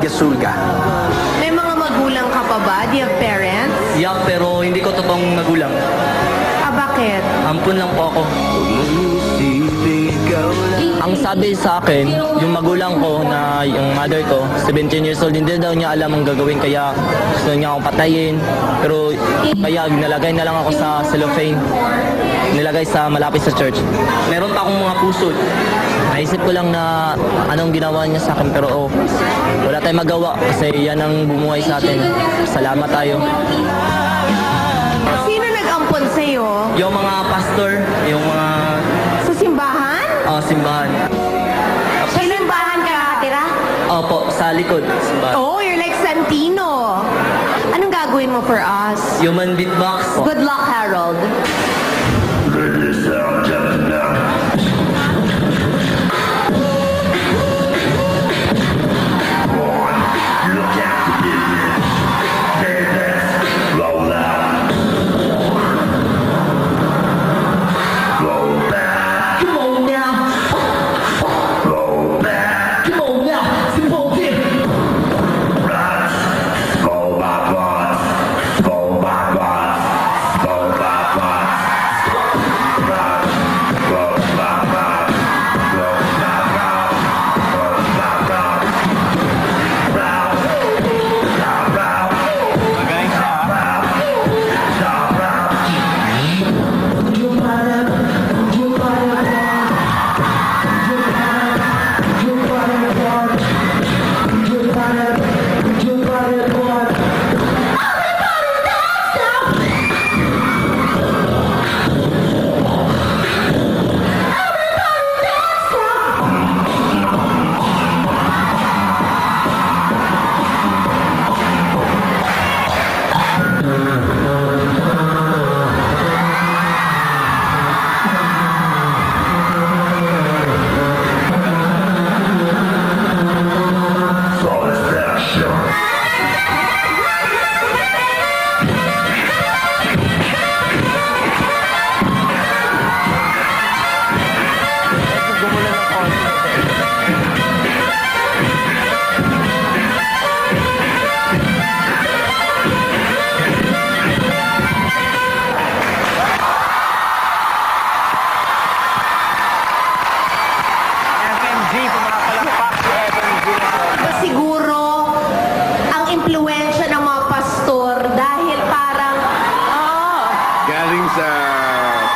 Gasul ka. May mga magulang ka pa ba? Do you have parents? Yeah, pero hindi ko totoong magulang. Bakit? Ampun lang po ako. Ang sabi sa akin, yung magulang ko na yung mother ko, 17 years old, hindi daw niya alam ang gagawin kaya gusto niya akong patayin. Pero kaya nilagay na lang ako sa cellophane, nilagay sa malapit sa church. Meron pa akong mga pusod. Naisip ko lang na anong ginawa niya sa akin pero wala tayong magawa kasi yan ang bumuhay sa atin. Salamat tayo. Sino nag-ampon sa'yo? Yung mga pastor, yung mga Sa simbahan? simbahan. Sa simbahan ka nakatira? Opo, sa likod. Simbahan. Oh, you're like Santino. Anong gagawin mo for us? Human beatbox. Good luck, Harold. Siguro, ang impluensya ng mga pastor dahil parang, Galing sa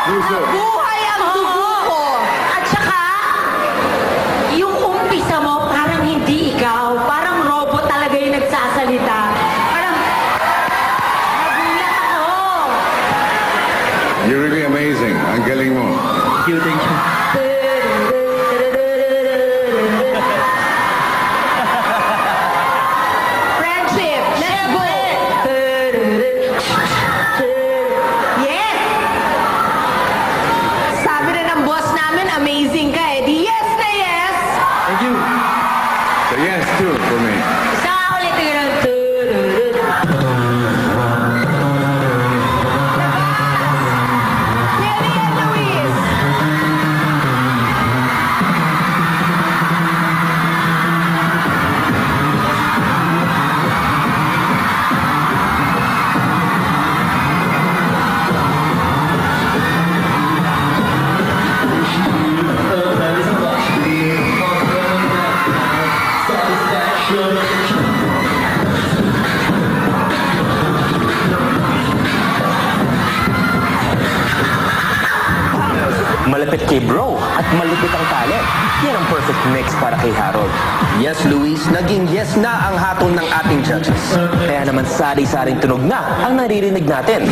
puso. buhay ang dugo ko. At saka, yung umpisa mo, parang hindi ikaw. Parang robot talaga yung nagsasalita. Parang, nagulat ako. You're really amazing. Ang galing mo. Thank you, thank you. Friendship, let's go! Yes! Sabi na ng boss namin, amazing ka eh. Di yes na yes! Thank you. So yes, too, for me. Isa nga ulit yung Nelly and Luis! Malapit kay bro at malupit ang talent. Yan ang perfect mix para kay Harold. Yes, Luis, naging yes na ang hatol ng ating judges. Kaya naman sari-saring tunog na ang naririnig natin.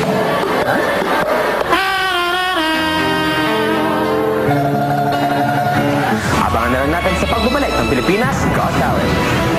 Abangan na lang natin sa pagbabalik ng Pilipinas Got Talent.